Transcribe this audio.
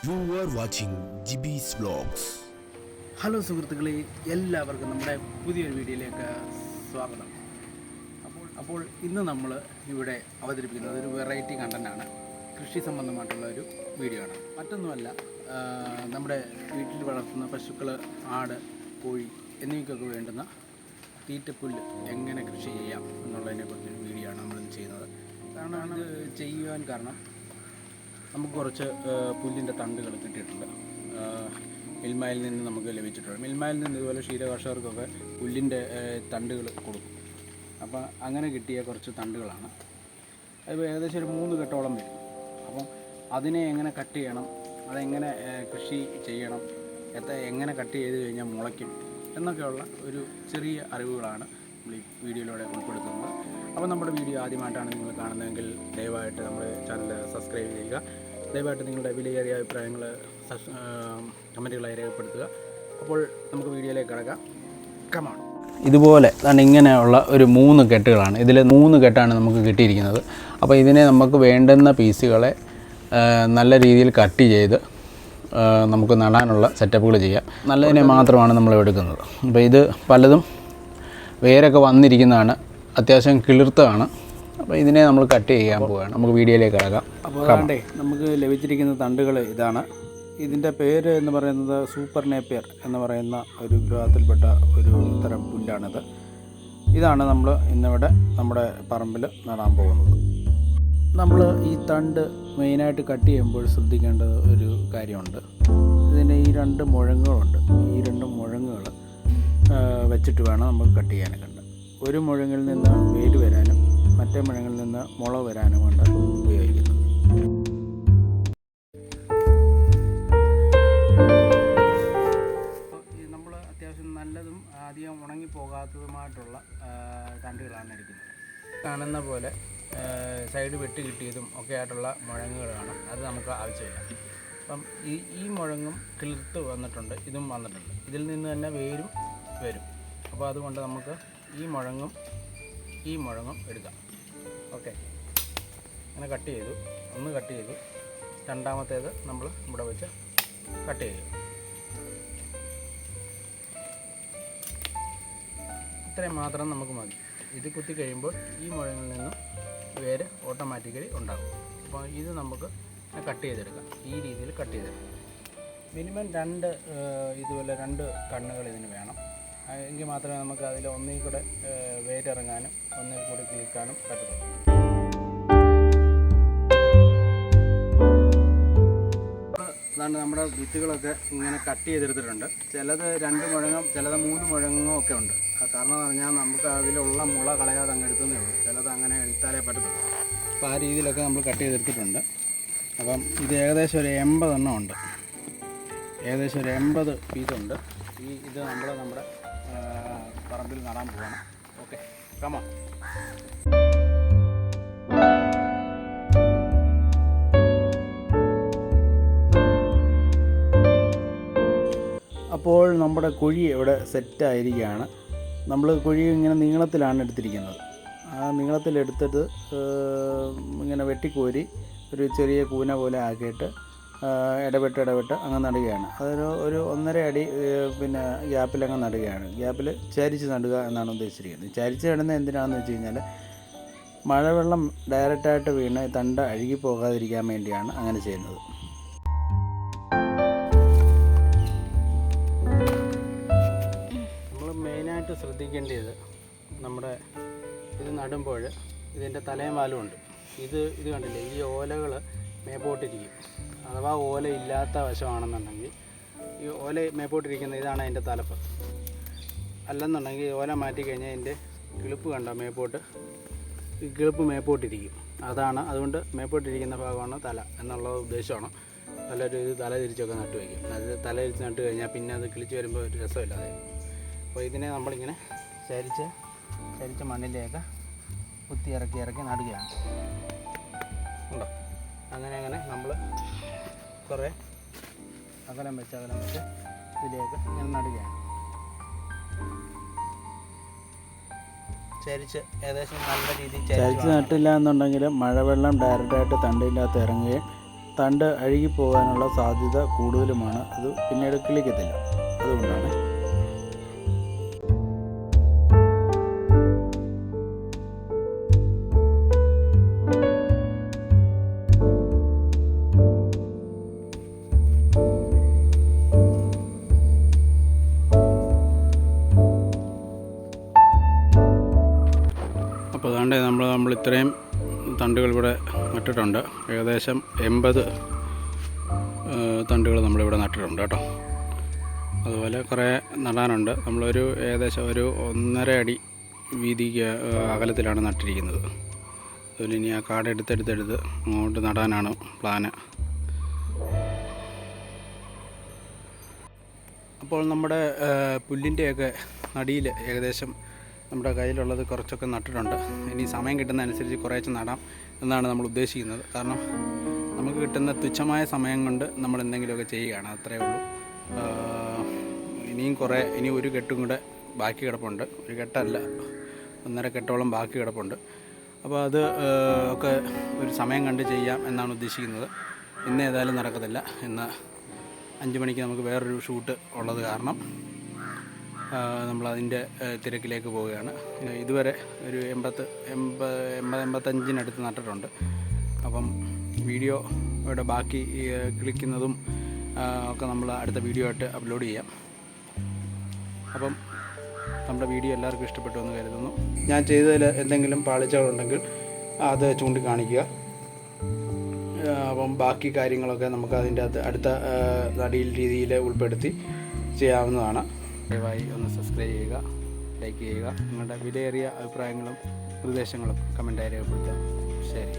You are watching GB's Vlogs. Hello സുഹൃത്തുക്കളെ, എല്ലാവർക്കും നമ്മുടെ പുതിയൊരു വീഡിയോയിലേക്ക് സ്വാഗതം. അപ്പോൾ ഇന്ന് നമ്മൾ ഇവിടെ അവതരിപ്പിക്കുന്നത് ഒരു വെറൈറ്റി കണ്ടൻ്റാണ്. കൃഷി സംബന്ധമായിട്ടുള്ള ഒരു വീഡിയോ ആണ്. മറ്റൊന്നുമല്ല, നമ്മുടെ വീട്ടിൽ വളർത്തുന്ന പശുക്കൾ, ആട്, കോഴി എന്നിവയ്ക്കൊക്കെ വേണ്ടുന്ന തീറ്റപ്പുല്ല് എങ്ങനെ കൃഷി ചെയ്യാം എന്നുള്ളതിനെ കുറിച്ചൊരു വീഡിയോ ആണ് നമ്മളിന്ന് ചെയ്യുന്നത്. കാരണം ഇത് ചെയ്യുവാൻ കാരണം നമുക്ക് കുറച്ച് പുല്ലിൻ്റെ തണ്ടുകൾ കിട്ടിയിട്ടുണ്ട്. മിൽമയിൽ നിന്ന് നമുക്ക് ലഭിച്ചിട്ടുണ്ട്. മിൽമയിൽ നിന്ന് ഇതുപോലെ ക്ഷീരകർഷകർക്കൊക്കെ പുല്ലിൻ്റെ തണ്ടുകൾ കൊടുക്കും. അപ്പോൾ അങ്ങനെ കിട്ടിയ കുറച്ച് തണ്ടുകളാണ്. അത് ഏകദേശം ഒരു 3 കെട്ടോളം വരും. അപ്പം അതിനെ എങ്ങനെ കട്ട് ചെയ്യണം, അതെങ്ങനെ കൃഷി ചെയ്യണം, എങ്ങനെ കട്ട് ചെയ്ത് കഴിഞ്ഞാൽ മുളയ്ക്കും എന്നൊക്കെയുള്ള ഒരു ചെറിയ അറിവുകളാണ് നമ്മൾ ഈ വീഡിയോയിലൂടെ ഉൾപ്പെടുത്തുന്നത്. അപ്പോൾ നമ്മുടെ വീഡിയോ ആദ്യമായിട്ടാണ് നിങ്ങൾ കാണുന്നതെങ്കിൽ ദയവായിട്ട് നമ്മുടെ ചാനൽ സബ്സ്ക്രൈബ് ചെയ്യുക. ദയവായിട്ട് നിങ്ങളുടെ വിലയേറിയ അഭിപ്രായങ്ങൾ കമൻറ്റുകളായി രേഖപ്പെടുത്തുക. അപ്പോൾ നമുക്ക് വീഡിയോയിലേക്ക് കിടക്കാം. കമോൺ. ഇതുപോലെ ഇങ്ങനെയുള്ള ഒരു 3 കെട്ടുകളാണ്. ഇതിൽ 3 കെട്ടാണ് നമുക്ക് കിട്ടിയിരിക്കുന്നത്. അപ്പോൾ ഇതിനെ നമുക്ക് വേണ്ടുന്ന പീസുകളെ നല്ല രീതിയിൽ കട്ട് ചെയ്ത് നമുക്ക് നടാനുള്ള സെറ്റപ്പുകൾ ചെയ്യാം. നല്ലതിനെ മാത്രമാണ് നമ്മൾ എടുക്കുന്നത്. അപ്പോൾ ഇത് പലതും വേരൊക്കെ വന്നിരിക്കുന്നതാണ്, അത്യാവശ്യം കിളിർത്തതാണ്. അപ്പോൾ ഇതിനെ നമ്മൾ കട്ട് ചെയ്യാൻ പോവുകയാണ്. നമുക്ക് വീഡിയോയിലേക്ക് കിടക്കാം. അപ്പോൾ അതുകൊണ്ടേ നമുക്ക് ലഭിച്ചിരിക്കുന്ന തണ്ടുകൾ ഇതാണ്. ഇതിൻ്റെ പേര് എന്ന് പറയുന്നത് സൂപ്പർ നേപ്പിയർ എന്ന് പറയുന്ന ഒരു വിഭാഗത്തിൽപ്പെട്ട ഒരു തരം പുല്ലാണിത്. ഇതാണ് നമ്മൾ ഇന്നിവിടെ നമ്മുടെ പറമ്പിൽ നടാൻ പോകുന്നത്. നമ്മൾ ഈ തണ്ട് മെയിനായിട്ട് കട്ട് ചെയ്യുമ്പോൾ ശ്രദ്ധിക്കേണ്ട ഒരു കാര്യമുണ്ട്. ഇതിൻ്റെ ഈ 2 മുഴങ്ങളുണ്ട്. ഈ 2 മുഴങ്ങൾ വെച്ചിട്ട് വേണം നമുക്ക് കട്ട് ചെയ്യാനൊക്കെ ഉണ്ട്. ഒരു മുഴങ്ങിൽ നിന്ന് വേര് വരാനും മറ്റേ മുഴങ്ങിൽ നിന്ന് മുള വരാനും കൊണ്ട് ഉപയോഗിക്കുന്നത്. നമ്മൾ അത്യാവശ്യം നല്ലതും അധികം ഉണങ്ങിപ്പോകാത്തതുമായിട്ടുള്ള തണ്ടുകളാണ് എടുക്കുന്നത്. കാണുന്ന പോലെ സൈഡ് വെട്ട് കിട്ടിയതും ഒക്കെ ആയിട്ടുള്ള മുഴങ്ങുകളാണ്. അത് നമുക്ക് ആവശ്യമില്ല. അപ്പം ഈ മുഴങ്ങും കിളിർത്ത് വന്നിട്ടുണ്ട്, ഇതും വന്നിട്ടുണ്ട്. ഇതിൽ നിന്ന് തന്നെ വേരും വരും. അപ്പോൾ അതുകൊണ്ട് നമുക്ക് ഈ മുഴങ്ങും എടുക്കാം. ഓക്കെ, അങ്ങനെ കട്ട് ചെയ്തു. ഒന്ന് കട്ട് ചെയ്തു. രണ്ടാമത്തേത് നമ്മൾ ഇവിടെ വെച്ച് കട്ട് ചെയ്തു. ഇത്രയും മാത്രം നമുക്ക് മതി. ഇത് കുത്തി കഴിയുമ്പോൾ ഈ മുഴങ്ങിൽ നിന്നും വേര് ഓട്ടോമാറ്റിക്കലി ഉണ്ടാകും. അപ്പോൾ ഇത് നമുക്ക് കട്ട് ചെയ്തെടുക്കാം. ഈ രീതിയിൽ കട്ട് ചെയ്തെടുക്കാം. മിനിമം 2 ഇതുപോലെ 2 കണ്ണുകൾ ഇതിന് വേണം. എങ്കിൽ മാത്രമേ നമുക്ക് അതിൽ ഒന്നിൽ കൂടെ വേരിറങ്ങാനും ഒന്നിൽ കൂടെ കിളിക്കാനും പറ്റത്തുള്ളൂ. അതാണ് നമ്മുടെ വിത്തുകളൊക്കെ ഇങ്ങനെ കട്ട് ചെയ്തെടുത്തിട്ടുണ്ട്. ചിലത് 2 മുഴങ്ങും, ചിലത് 3 മുഴങ്ങും ഒക്കെ ഉണ്ട്. കാരണം എന്ന് പറഞ്ഞാൽ നമുക്ക് അതിലുള്ള മുള കളയാതെ അങ്ങ് എടുക്കുന്നേ ഉള്ളൂ. ചിലത് അങ്ങനെ എടുത്താലേ പറ്റത്തുള്ളൂ. അപ്പോൾ ആ രീതിയിലൊക്കെ നമ്മൾ കട്ട് ചെയ്തെടുത്തിട്ടുണ്ട്. അപ്പം ഇത് ഏകദേശം ഒരു 80 എണ്ണം ഉണ്ട്. ഏകദേശം ഒരു 80 പീസുണ്ട്. ഇത് നമ്മുടെ പറമ്പിൽ നടാൻ പോകണം. Okay, come on. അപ്പോൾ നമ്മുടെ കുഴി ഇവിടെ സെറ്റായിരിക്കുകയാണ്. നമ്മൾ കുഴി ഇങ്ങനെ നീളത്തിലാണ് എടുത്തിരിക്കുന്നത്. ആ നീളത്തിലെടുത്തിട്ട് ഇങ്ങനെ വെട്ടിക്കോരി ഒരു ചെറിയ കൂന പോലെ ആക്കിയിട്ട് ഇടപെട്ട് അങ്ങ് നടുകയാണ്. ഒരു 1.5 അടി പിന്നെ ഗ്യാപ്പിലങ്ങ് നടുകയാണ്. ഗ്യാപ്പിൽ ചരിച്ച് നടുക എന്നാണ് ഉദ്ദേശിച്ചിരിക്കുന്നത്. ചരിച്ച് നടുന്നത് എന്തിനാണെന്ന് വെച്ച് കഴിഞ്ഞാൽ മഴവെള്ളം ഡയറക്റ്റായിട്ട് വീണ് തണ്ട് അഴുകി പോകാതിരിക്കാൻ വേണ്ടിയാണ് അങ്ങനെ ചെയ്യുന്നത്. നമ്മൾ മെയിനായിട്ട് ശ്രദ്ധിക്കേണ്ടത് നമ്മുടെ ഇത് നടുമ്പോൾ ഇതിൻ്റെ തലയും വാലും ഉണ്ട്. ഇത് കണ്ടില്ലേ, ഈ ഓലകൾ മേപ്പോട്ടിരിക്കും. അഥവാ ഓല ഇല്ലാത്ത വശമാണെന്നുണ്ടെങ്കിൽ ഈ ഓല മേപ്പോട്ടിരിക്കുന്ന ഇതാണ് അതിൻ്റെ തലപ്പ്. അല്ലെന്നുണ്ടെങ്കിൽ ഓല മാറ്റിക്കഴിഞ്ഞാൽ അതിൻ്റെ കിളിപ്പ് കണ്ടോ, ഈ കിളിപ്പ് മേപ്പോട്ടിരിക്കും. അതുകൊണ്ട് മേപ്പോട്ടിരിക്കുന്ന ഭാഗമാണ് തല എന്നുള്ള ഉദ്ദേശമാണ്. നല്ലൊരു തല തിരിച്ചൊക്കെ നട്ട് വയ്ക്കും. അത് തല തിരിച്ച് നട്ട് കഴിഞ്ഞാൽ പിന്നെ അത് കിളിച്ച് വരുമ്പോൾ ഒരു രസമില്ലാതെ. അപ്പോൾ ഇതിനെ നമ്മളിങ്ങനെ ചരിച്ച മണ്ണിൻ്റെയൊക്കെ കുത്തി ഇറക്കി നടുകയാണ്. ഉണ്ടോ? അങ്ങനെ നമ്മൾ കുറേ അകലം വെച്ച് ഇതിലേക്ക് ഇങ്ങനെ നടുകയാണ്. ചരിച്ച് ഏകദേശം നല്ല രീതിയിൽ ചരിച്ച് നട്ടില്ല എന്നുണ്ടെങ്കിൽ മഴവെള്ളം ഡയറക്റ്റായിട്ട് തണ്ടിൻ്റെ അകത്ത് ഇറങ്ങുകയും തണ്ട് അഴുകിപ്പോകാനുള്ള സാധ്യത കൂടുതലുമാണ്. അത് പിന്നീട് കിളിക്കത്തില്ല. അതുകൊണ്ടാണ്. അപ്പോൾ അതുകൊണ്ട് നമ്മൾ ഇത്രയും തണ്ടുകൾ ഇവിടെ നട്ടിട്ടുണ്ട്. ഏകദേശം 80 തണ്ടുകൾ നമ്മളിവിടെ നട്ടിട്ടുണ്ട് കേട്ടോ. അതുപോലെ കുറേ നടാനുണ്ട്. നമ്മളൊരു ഏകദേശം ഒരു 1.5 അടി വീതിക്ക് അകലത്തിലാണ് നട്ടിരിക്കുന്നത്. അതുപോലെ ഇനി ആ കാട് എടുത്തെടുത്ത് അങ്ങോട്ട് നടാനാണ് പ്ലാന്. അപ്പോൾ നമ്മുടെ പുല്ലിൻ്റെയൊക്കെ നടിയിൽ ഏകദേശം നമ്മുടെ കയ്യിലുള്ളത് കുറച്ചൊക്കെ നട്ടിട്ടുണ്ട്. ഇനി സമയം കിട്ടുന്നതനുസരിച്ച് കുറേശ്ശെ നടാം എന്നാണ് നമ്മൾ ഉദ്ദേശിക്കുന്നത്. കാരണം നമുക്ക് കിട്ടുന്ന തുച്ഛമായ സമയം കൊണ്ട് നമ്മൾ എന്തെങ്കിലുമൊക്കെ ചെയ്യുകയാണ്, അത്രയേ ഉള്ളൂ. ഇനി ഒരു കെട്ടും കൂടെ ബാക്കി കിടപ്പുണ്ട്. ഒരു കെട്ടല്ല, 1.5 കെട്ടോളം ബാക്കി കിടപ്പുണ്ട്. അപ്പോൾ അത് ഒക്കെ ഒരു സമയം കണ്ട് ചെയ്യാം എന്നാണ് ഉദ്ദേശിക്കുന്നത്. ഇന്ന് ഏതായാലും നടക്കത്തില്ല. ഇന്ന് 5 മണിക്ക് നമുക്ക് വേറൊരു ഷൂട്ട് ഉള്ളത് കാരണം നമ്മളതിൻ്റെ തിരക്കിലേക്ക് പോവുകയാണ്. ഇതുവരെ ഒരു 80-85 നട്ടിട്ടുണ്ട്. അപ്പം വീഡിയോയുടെ ബാക്കി ക്ലിക്കുന്നതും ഒക്കെ നമ്മൾ അടുത്ത വീഡിയോ ആയിട്ട് അപ്ലോഡ് ചെയ്യാം. അപ്പം നമ്മുടെ വീഡിയോ എല്ലാവർക്കും ഇഷ്ടപ്പെട്ടു എന്ന് കരുതുന്നു. ഞാൻ ചെയ്തതിൽ എന്തെങ്കിലും പാളിച്ചകളുണ്ടെങ്കിൽ അത് ചൂണ്ടിക്കാണിക്കുക. അപ്പം ബാക്കി കാര്യങ്ങളൊക്കെ നമുക്ക് അതിൻ്റെ അകത്ത് അടുത്ത നടീൽ രീതിയിൽ ഉൾപ്പെടുത്തി ചെയ്യാവുന്നതാണ്. ദയവായി ഒന്ന് സബ്സ്ക്രൈബ് ചെയ്യുക, ലൈക്ക് ചെയ്യുക. നിങ്ങളുടെ വിലയേറിയ അഭിപ്രായങ്ങളും നിർദ്ദേശങ്ങളും കമൻറ്റായി രേഖപ്പെടുത്തുക. ശരി.